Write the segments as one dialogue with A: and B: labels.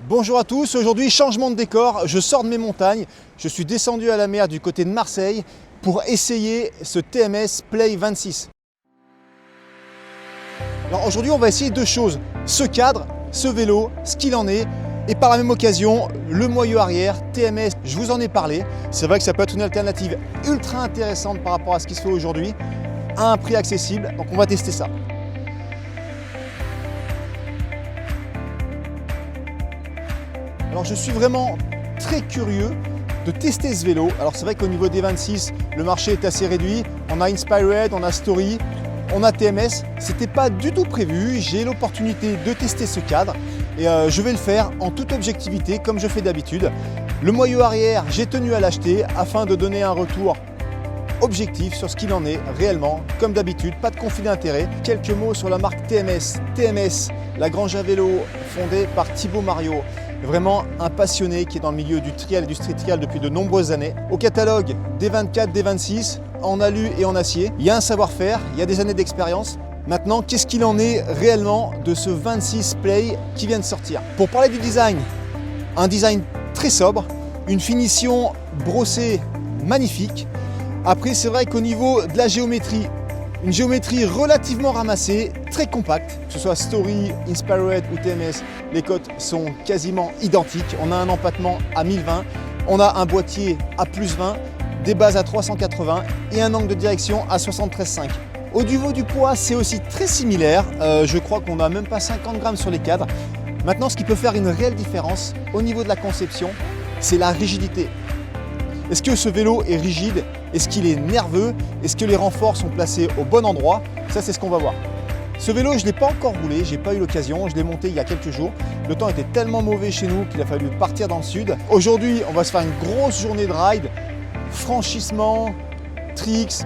A: Bonjour à tous, aujourd'hui changement de décor, je sors de mes montagnes, je suis descendu à la mer du côté de Marseille pour essayer ce TMS Play 26. Alors aujourd'hui on va essayer deux choses, ce cadre, ce vélo, ce qu'il en est, et par la même occasion le moyeu arrière TMS, je vous en ai parlé, c'est vrai que ça peut être une alternative ultra intéressante par rapport à ce qui se fait aujourd'hui, à un prix accessible, donc on va tester ça. Alors je suis vraiment très curieux de tester ce vélo. Alors c'est vrai qu'au niveau des 26, le marché est assez réduit. On a Inspired, on a Story, on a TMS. C'était pas du tout prévu. J'ai l'opportunité de tester ce cadre et je vais le faire en toute objectivité comme je fais d'habitude. Le moyeu arrière, j'ai tenu à l'acheter afin de donner un retour objectif sur ce qu'il en est réellement. Comme d'habitude, pas de conflit d'intérêt. Quelques mots sur la marque TMS. TMS, la grange à vélo fondée par Thibaut Marriot. Vraiment un passionné qui est dans le milieu du trial et du street trial depuis de nombreuses années. Au catalogue des 24, des 26, en alu et en acier. Il y a un savoir-faire, il y a des années d'expérience. Maintenant, qu'est-ce qu'il en est réellement de ce 26 Play qui vient de sortir? Pour parler du design, un design très sobre, une finition brossée magnifique. Après, c'est vrai qu'au niveau de la géométrie, une géométrie relativement ramassée, très compacte, que ce soit Story, Inspired ou TMS, les cotes sont quasiment identiques. On a un empattement à 1020, on a un boîtier à plus 20, des bases à 380 et un angle de direction à 73,5. Au niveau du poids, c'est aussi très similaire. Je crois qu'on n'a même pas 50 grammes sur les cadres. Maintenant, ce qui peut faire une réelle différence au niveau de la conception, c'est la rigidité. Est-ce que ce vélo est rigide? Est-ce qu'il est nerveux? Est-ce que les renforts sont placés au bon endroit? Ça, c'est ce qu'on va voir. Ce vélo, je ne l'ai pas encore roulé, j'ai pas eu l'occasion, je l'ai monté il y a quelques jours. Le temps était tellement mauvais chez nous qu'il a fallu partir dans le sud. Aujourd'hui, on va se faire une grosse journée de ride, franchissement, tricks,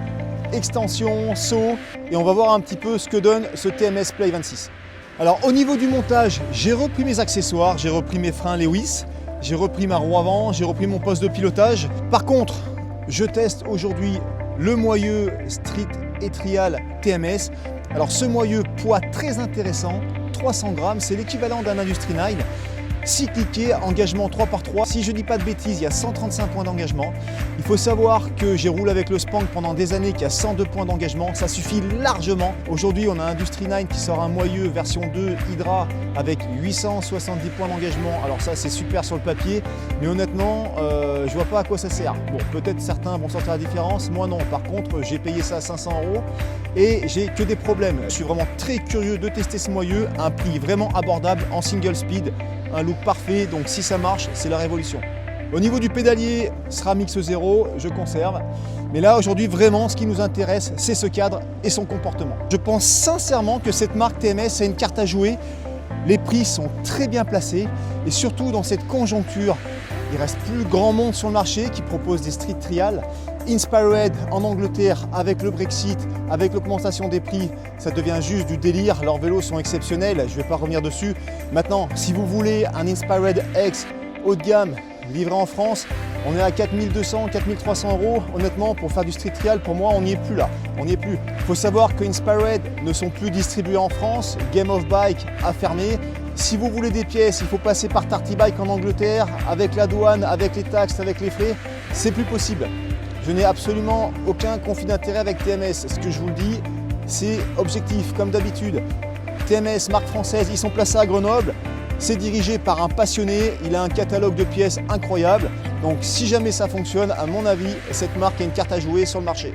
A: extension, saut, et on va voir un petit peu ce que donne ce TMS Play 26. Alors au niveau du montage, j'ai repris mes accessoires, j'ai repris mes freins Lewis, j'ai repris ma roue avant, j'ai repris mon poste de pilotage. Par contre, je teste aujourd'hui le moyeu Street et Trial TMS. Alors ce moyeu, poids très intéressant, 300 grammes, c'est l'équivalent d'un Industry 9. 6 cliquets, engagement 3x3. Si je ne dis pas de bêtises, il y a 135 points d'engagement. Il faut savoir que j'ai roulé avec le Spank pendant des années, qui a 102 points d'engagement. Ça suffit largement. Aujourd'hui, on a Industry 9 qui sort un moyeu version 2 Hydra avec 870 points d'engagement. Alors ça, c'est super sur le papier, mais honnêtement, je vois pas à quoi ça sert. Bon, peut-être certains vont sentir la différence, moi non. Par contre, j'ai payé ça à 500 € et j'ai que des problèmes. Je suis vraiment très curieux de tester ce moyeu, à un prix vraiment abordable en single speed. Un look parfait, donc si ça marche, c'est la révolution. Au niveau du pédalier, Ceramix 0, je conserve. Mais là, aujourd'hui, vraiment, ce qui nous intéresse, c'est ce cadre et son comportement. Je pense sincèrement que cette marque TMS a une carte à jouer. Les prix sont très bien placés et surtout dans cette conjoncture, il reste plus grand monde sur le marché qui propose des street trials. Inspired en Angleterre, avec le Brexit, avec l'augmentation des prix, ça devient juste du délire. Leurs vélos sont exceptionnels, je ne vais pas revenir dessus. Maintenant, si vous voulez un Inspired X haut de gamme livré en France, on est à 4200, 4300 €. Honnêtement, pour faire du street trial, pour moi, on n'y est plus là. On n'y est plus. Il faut savoir que Inspired ne sont plus distribués en France. Game of Bike a fermé. Si vous voulez des pièces, il faut passer par Tarty Bike en Angleterre, avec la douane, avec les taxes, avec les frais. C'est plus possible. Je n'ai absolument aucun conflit d'intérêt avec TMS. Ce que je vous le dis, c'est objectif, comme d'habitude. TMS, marque française, ils sont placés à Grenoble. C'est dirigé par un passionné, il a un catalogue de pièces incroyable. Donc si jamais ça fonctionne, à mon avis, cette marque a une carte à jouer sur le marché.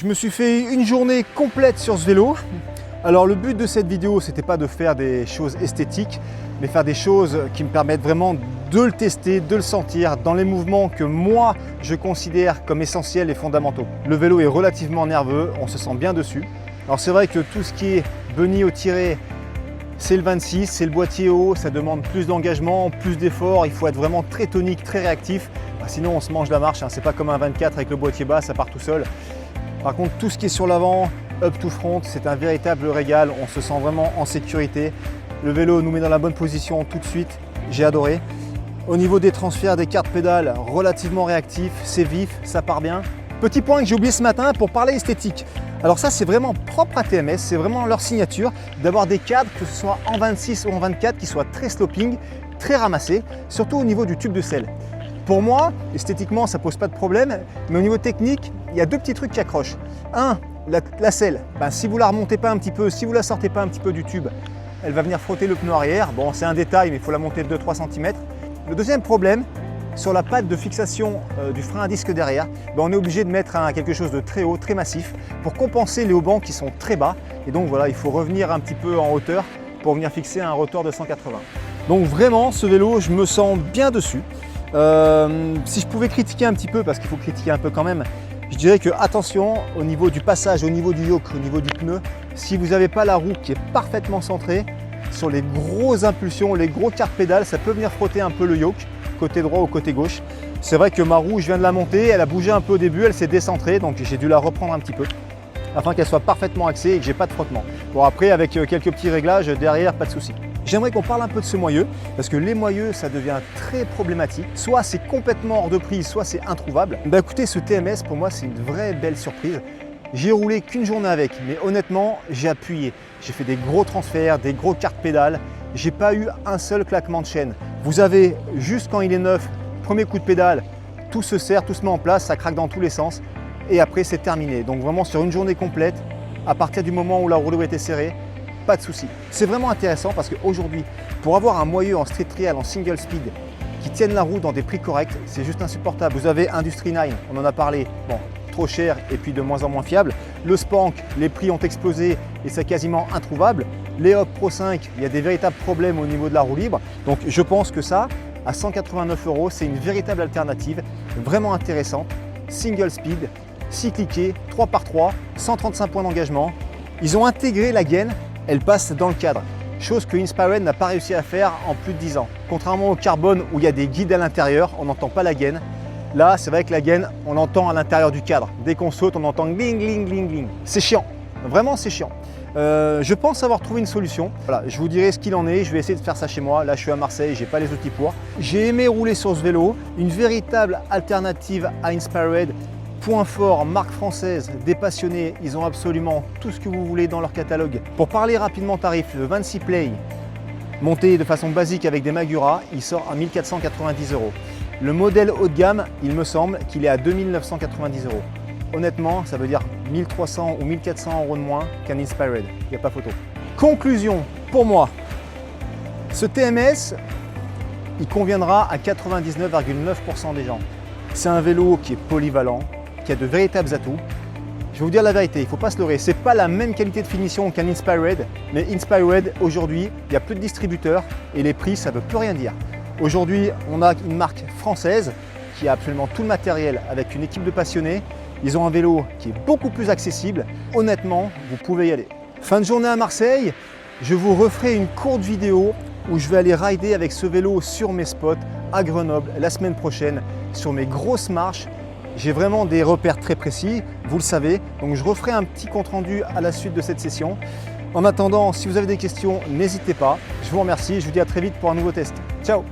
A: Je me suis fait une journée complète sur ce vélo. Alors le but de cette vidéo, c'était pas de faire des choses esthétiques, mais faire des choses qui me permettent vraiment de le tester, de le sentir dans les mouvements que moi je considère comme essentiels et fondamentaux. Le vélo est relativement nerveux, on se sent bien dessus. Alors c'est vrai que tout ce qui est Bunny au tiré, c'est le 26, c'est le boîtier haut, ça demande plus d'engagement, plus d'efforts, il faut être vraiment très tonique, très réactif. Sinon on se mange la marche, hein. C'est pas comme un 24 avec le boîtier bas, ça part tout seul. Par contre tout ce qui est sur l'avant, up to front, c'est un véritable régal, on se sent vraiment en sécurité. Le vélo nous met dans la bonne position tout de suite, j'ai adoré. Au niveau des transferts, des cartes pédales, relativement réactif, c'est vif, ça part bien. Petit point que j'ai oublié ce matin pour parler esthétique. Alors ça c'est vraiment propre à TMS, c'est vraiment leur signature d'avoir des cadres, que ce soit en 26 ou en 24, qui soient très sloping, très ramassés, surtout au niveau du tube de selle. Pour moi, esthétiquement ça pose pas de problème, mais au niveau technique, il y a deux petits trucs qui accrochent. Un, la selle, si vous la remontez pas un petit peu, si vous la sortez pas un petit peu du tube, elle va venir frotter le pneu arrière. Bon, c'est un détail, mais il faut la monter de 2-3 cm. Le deuxième problème, sur la patte de fixation du frein à disque derrière, on est obligé de mettre quelque chose de très haut, très massif, pour compenser les haubans qui sont très bas. Et donc voilà, il faut revenir un petit peu en hauteur pour venir fixer un rotor de 180. Donc vraiment, ce vélo, je me sens bien dessus. Si je pouvais critiquer un petit peu, parce qu'il faut critiquer un peu quand même, je dirais que attention au niveau du passage, au niveau du yoke, au niveau du pneu, si vous n'avez pas la roue qui est parfaitement centrée, sur les grosses impulsions, les gros quarts pédales, ça peut venir frotter un peu le yoke, côté droit ou côté gauche. C'est vrai que ma roue, je viens de la monter, elle a bougé un peu au début, elle s'est décentrée, donc j'ai dû la reprendre un petit peu, afin qu'elle soit parfaitement axée et que j'ai pas de frottement. Bon après, avec quelques petits réglages derrière, pas de souci. J'aimerais qu'on parle un peu de ce moyeu, parce que les moyeux, ça devient très problématique. Soit c'est complètement hors de prix, soit c'est introuvable. Écoutez, ce TMS, pour moi, c'est une vraie belle surprise. J'ai roulé qu'une journée avec, mais honnêtement, j'ai appuyé. J'ai fait des gros transferts, des gros cartes pédales. J'ai pas eu un seul claquement de chaîne. Vous avez, juste quand il est neuf, premier coup de pédale, tout se serre, tout se met en place, ça craque dans tous les sens. Et après, c'est terminé. Donc vraiment, sur une journée complète, à partir du moment où la roue était serrée, pas de souci. C'est vraiment intéressant parce qu'aujourd'hui, pour avoir un moyeu en street trial, en single speed, qui tienne la roue dans des prix corrects, c'est juste insupportable. Vous avez Industry 9, on en a parlé, bon, trop cher et puis de moins en moins fiable. Le Spank, les prix ont explosé et c'est quasiment introuvable. Les Hop Pro 5, il y a des véritables problèmes au niveau de la roue libre. Donc je pense que ça, à 189 €, c'est une véritable alternative, vraiment intéressante. Single speed, 6 cliquets, 3x3, 135 points d'engagement. Ils ont intégré la gaine. Elle passe dans le cadre, chose que Inspired n'a pas réussi à faire en plus de 10 ans. Contrairement au carbone où il y a des guides à l'intérieur, on n'entend pas la gaine. Là, c'est vrai que la gaine, on l'entend à l'intérieur du cadre. Dès qu'on saute, on entend gling, gling, gling, gling. C'est chiant, vraiment c'est chiant. Je pense avoir trouvé une solution. Voilà, je vous dirai ce qu'il en est, je vais essayer de faire ça chez moi. Là, je suis à Marseille, j'ai pas les outils pour. J'ai aimé rouler sur ce vélo, une véritable alternative à Inspired. Point fort, marque française, des passionnés, ils ont absolument tout ce que vous voulez dans leur catalogue. Pour parler rapidement tarif, le 26 Play, monté de façon basique avec des Magura, il sort à 1490 €. Le modèle haut de gamme, il me semble qu'il est à 2990 €. Honnêtement, ça veut dire 1300 ou 1400 € de moins qu'un Inspired, il n'y a pas photo. Conclusion, pour moi, ce TMS, il conviendra à 99,9% des gens. C'est un vélo qui est polyvalent, qui a de véritables atouts. Je vais vous dire la vérité, il ne faut pas se leurrer. Ce n'est pas la même qualité de finition qu'un Inspired, mais Inspired, aujourd'hui, il n'y a plus de distributeurs et les prix, ça ne veut plus rien dire. Aujourd'hui, on a une marque française qui a absolument tout le matériel avec une équipe de passionnés. Ils ont un vélo qui est beaucoup plus accessible. Honnêtement, vous pouvez y aller. Fin de journée à Marseille, je vous referai une courte vidéo où je vais aller rider avec ce vélo sur mes spots à Grenoble la semaine prochaine, sur mes grosses marches. J'ai vraiment des repères très précis, vous le savez, donc je referai un petit compte rendu à la suite de cette session. En attendant, si vous avez des questions, n'hésitez pas. Je vous remercie et je vous dis à très vite pour un nouveau test. Ciao!